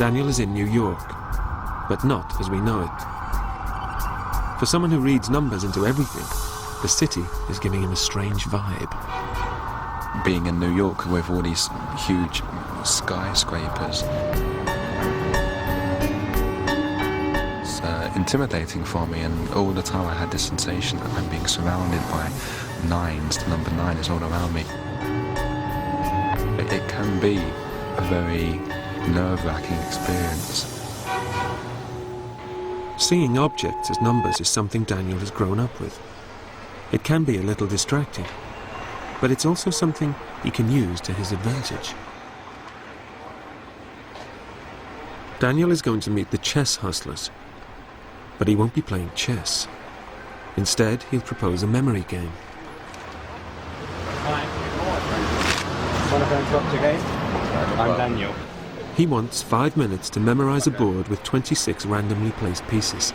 Daniel is in New York, but not as we know it. For someone who reads numbers into everything, the city is giving him a strange vibe. Being in New York with all these huge skyscrapers, it's intimidating for me, and all the time I had this sensation that I'm being surrounded by nines. The number 9 is all around me. It can be a very nerve-wracking experience. Seeing objects as numbers is something Daniel has grown up with. It can be a little distracting, but it's also something he can use to his advantage. Daniel is going to meet the chess hustlers, but he won't be playing chess. Instead, he'll propose a memory game. Want to interrupt your game? I'm Daniel. He wants 5 minutes to memorize a board with 26 randomly placed pieces.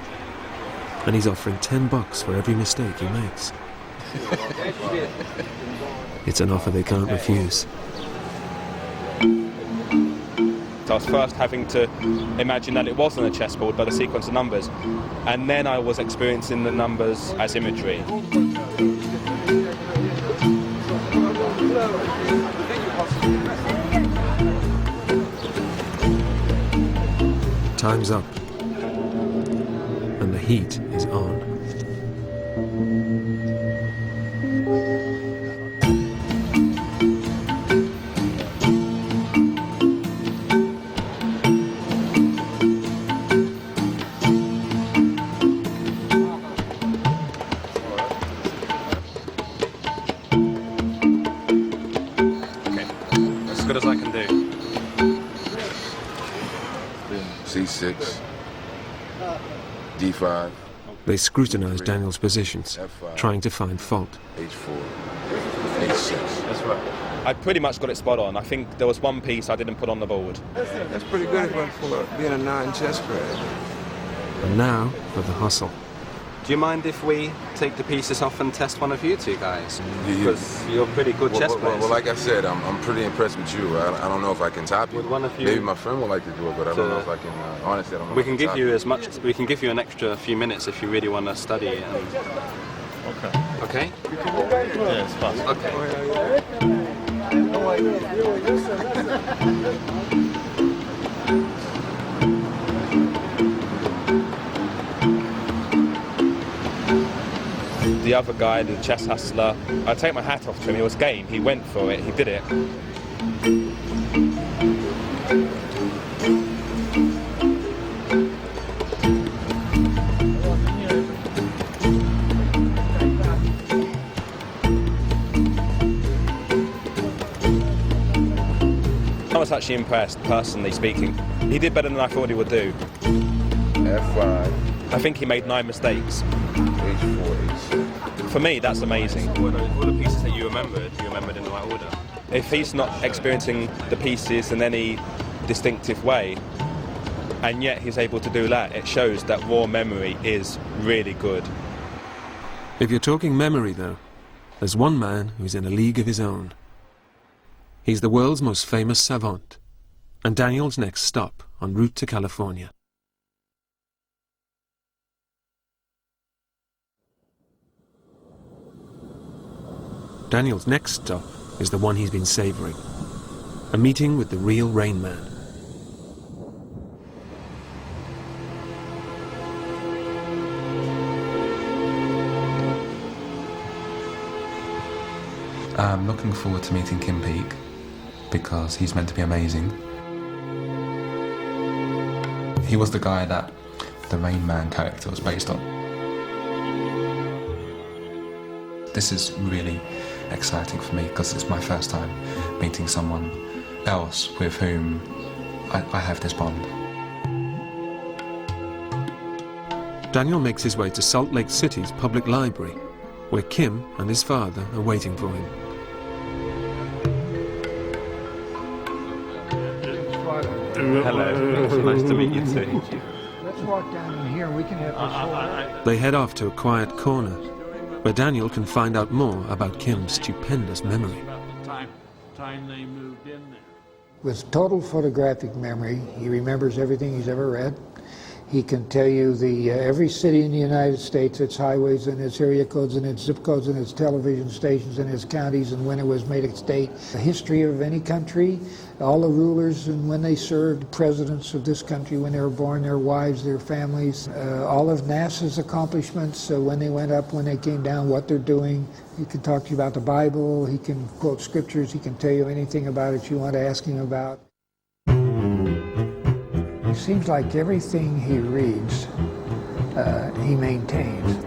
And he's offering $10 for every mistake he makes. It's an offer they can't refuse. I was first having to imagine that it wasn't a chessboard but a sequence of numbers, and then I was experiencing the numbers as imagery. Time's up, and the heat is on. Okay, as good as I can do. C6, D5. They scrutinize Daniel's positions, trying to find fault. H4, H6. That's right. I pretty much got it spot on. I think there was one piece I didn't put on the board. That's pretty good for being a non-chess player. And now for the hustle. Do you mind if we take the pieces off and test one of you two guys? Yeah. Because you're pretty good chess players. Well, like I said, I'm pretty impressed with you. I don't know if I can top you. Would one of you- Maybe my friend would like to do it, but I don't know if I can. Honestly, I don't know. We if I can give top you as much. We can give you an extra few minutes if you really want to study it. Okay. Okay. Yeah, it's fun. Okay. The other guy, the chess hustler, I take my hat off to him. He was game. He went for it. He did it. I was actually impressed, personally speaking. He did better than I thought he would do. F5, I think he made 9 mistakes. H4, H6. For me, that's amazing. All the pieces that you remembered in the right order. If he's not experiencing the pieces in any distinctive way, and yet he's able to do that, it shows that raw memory is really good. If you're talking memory, though, there's one man who's in a league of his own. He's the world's most famous savant, and Daniel's next stop en route to California. Daniel's next stop is the one he's been savouring. A meeting with the real Rain Man. I'm looking forward to meeting Kim Peek because he's meant to be amazing. He was the guy that the Rain Man character was based on. This is really exciting for me because it's my first time meeting someone else with whom I have this bond. Daniel makes his way to Salt Lake City's public library, where Kim and his father are waiting for him. Hello. Nice to meet you too. Let's walk down in here. We can have this. They head off to a quiet corner, where Daniel can find out more about Kim's stupendous memory. Time they moved in there. With total photographic memory, he remembers everything he's ever read. He can tell you every city in the United States, its highways and its area codes and its zip codes and its television stations and its counties and when it was made a state, the history of any country, all the rulers and when they served, presidents of this country, when they were born, their wives, their families, all of NASA's accomplishments, when they went up, when they came down, what they're doing. He can talk to you about the Bible, he can quote scriptures, he can tell you anything about it you want to ask him about. It seems like everything he reads, he maintains.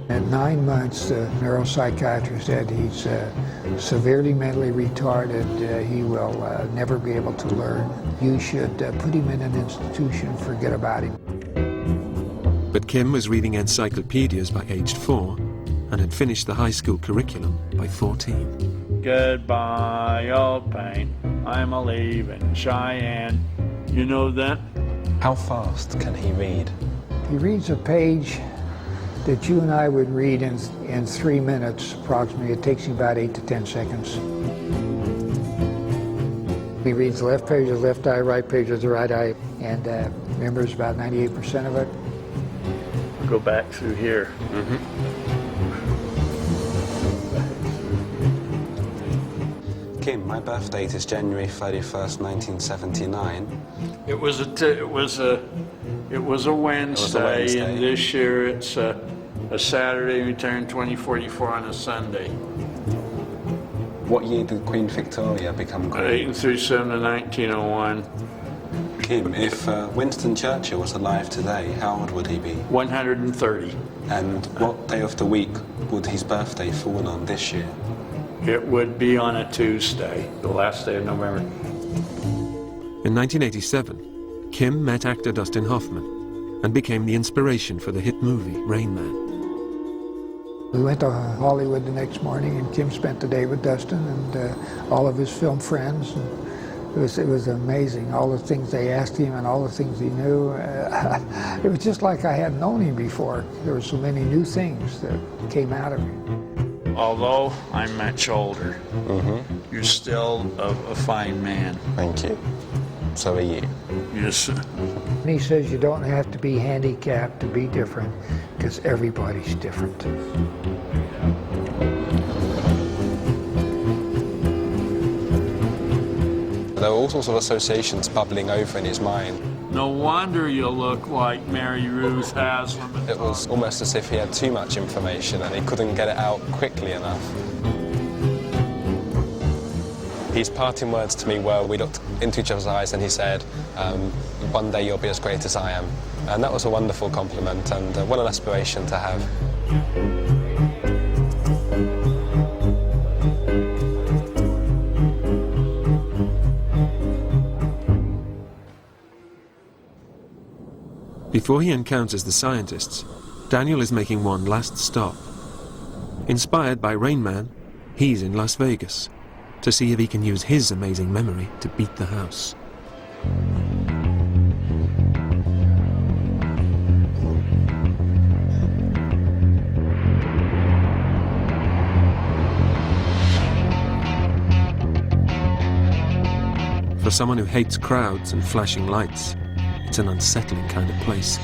At 9 months, the neuropsychiatrist said he's severely mentally retarded. He will never be able to learn. You should put him in an institution, forget about him. But Kim was reading encyclopedias by aged 4 and had finished the high school curriculum by 14. Goodbye, old pain. I'm a leaving Cheyenne. You know that? How fast can he read? He reads a page that you and I would read in 3 minutes approximately. It takes him about 8 to 10 seconds. He reads the left page of the left eye, right page of the right eye, and remembers about 98% of it. We'll go back through here. Kim, my birth date is January 31st, 1979. It was a Wednesday, and this year it's a Saturday. We turned 2044 on a Sunday. What year did Queen Victoria become Queen? 1837 to 1901. Kim, if Winston Churchill was alive today, how old would he be? 130. And what day of the week would his birthday fall on this year? It would be on a Tuesday, the last day of November. In 1987, Kim met actor Dustin Hoffman and became the inspiration for the hit movie Rain Man. We went to Hollywood the next morning, and Kim spent the day with Dustin and all of his film friends. And it was amazing, all the things they asked him and all the things he knew. It was just like I hadn't known him before. There were so many new things that came out of him. Although I'm much older, you're still a fine man. Thank you. So are you. Yes. And he says you don't have to be handicapped to be different, because everybody's different. There were all sorts of associations bubbling over in his mind. No wonder you look like Mary Ruth Haslam. It was almost as if he had too much information and he couldn't get it out quickly enough. His parting words to me were, we looked into each other's eyes and he said, one day you'll be as great as I am. And that was a wonderful compliment, and what an aspiration to have. Before he encounters the scientists, Daniel is making one last stop. Inspired by Rain Man, he's in Las Vegas to see if he can use his amazing memory to beat the house. For someone who hates crowds and flashing lights, it's an unsettling kind of place.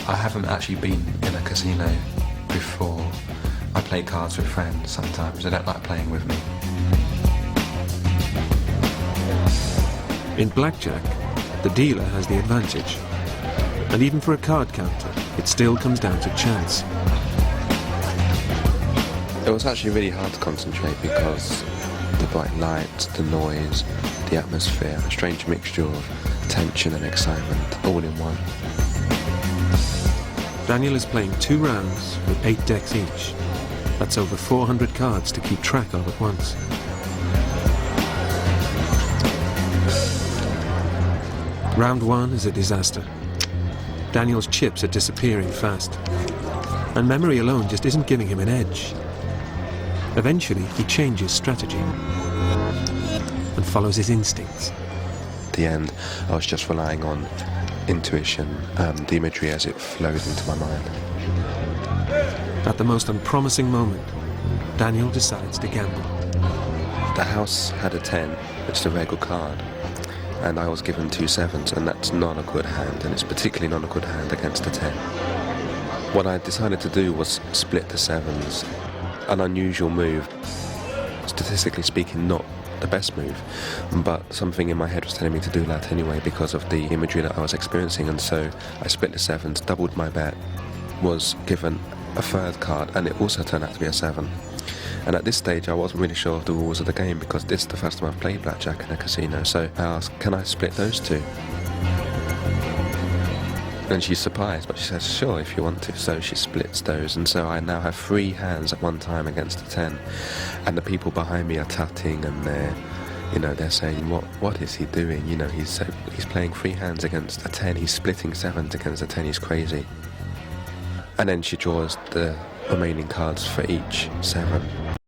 I haven't actually been in a casino before. I play cards with friends sometimes. They don't like playing with me. In blackjack, the dealer has the advantage. And even for a card counter, it still comes down to chance. It was actually really hard to concentrate because the bright lights, the noise, the atmosphere, a strange mixture of tension and excitement, all in one. Daniel is playing 2 rounds with 8 decks each. That's over 400 cards to keep track of at once. Round 1 is a disaster. Daniel's chips are disappearing fast. And memory alone just isn't giving him an edge. Eventually, he changes strategy and follows his instincts. At the end, I was just relying on intuition, the imagery as it flowed into my mind. At the most unpromising moment, Daniel decides to gamble. The house had a 10, which is a regal card, and I was given 2 sevens, and that's not a good hand, and it's particularly not a good hand against a 10. What I decided to do was split the sevens, an unusual move. Statistically speaking, not the best move, but something in my head was telling me to do that anyway because of the imagery that I was experiencing, and so I split the sevens, doubled my bet, was given a third card, and it also turned out to be a 7. And at this stage I wasn't really sure of the rules of the game because this is the first time I've played blackjack in a casino, so I asked, can I split those two? And she's surprised, but she says, sure, if you want to. So she splits those, and so I now have 3 hands at one time against a 10. And the people behind me are tutting, and they're saying, what is he doing? He's playing 3 hands against a 10. He's splitting 7s against a 10. He's crazy. And then she draws the remaining cards for each 7.